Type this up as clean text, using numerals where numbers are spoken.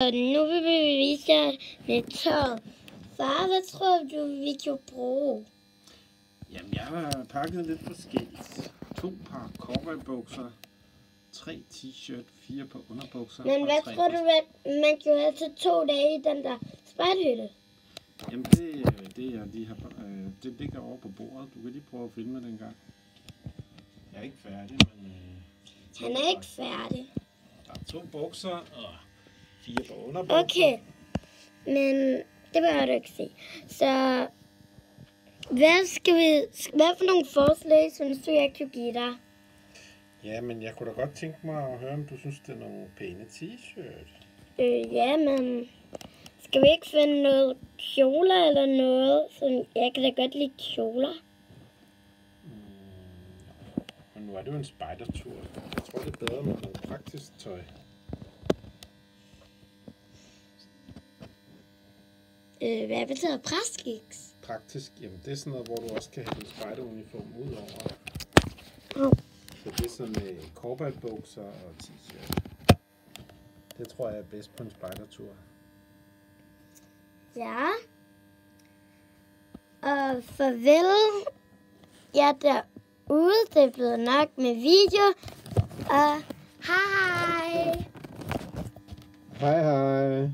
Og nu vil vi vise jer lidt tøj. Far, hvad tror du, vi kan bruge? Jamen, jeg har pakket lidt forskelligt. 2 par cowboybukser, 3 t-shirt, 4 par underbukser. Men hvad tror du, at man kan have til 2 dage i den der spejlhytte? Jamen, det jeg lige har... det ligger over på bordet. Du kan lige prøve at filme den gang. Jeg er ikke færdig, men... Han er ikke færdig. Der er 2 bukser og 4 par underbukser. Okay, men det behøver du ikke se. Så hvad for nogle forslag synes du, jeg kan give dig? Ja, men jeg kunne da godt tænke mig at høre, om du synes, det er nogle pæne t-shirt. Ja, men skal vi ikke finde noget kjoler eller noget? Så jeg kan da godt lide kjoler. Men nu er det jo en spejdertur. Jeg tror, det er bedre med noget praktisk tøj. Hvad betyder præstkiks? Praktisk? Jamen, det er sådan noget, hvor du også kan have din spejderuniform ud over. Så det er sådan med cowboybukser og t-shirt. Det tror jeg er bedst på en spejdertur. Ja. Og farvel. Jeg er derude. Det er blevet nok med video. Og hej. Hej hej.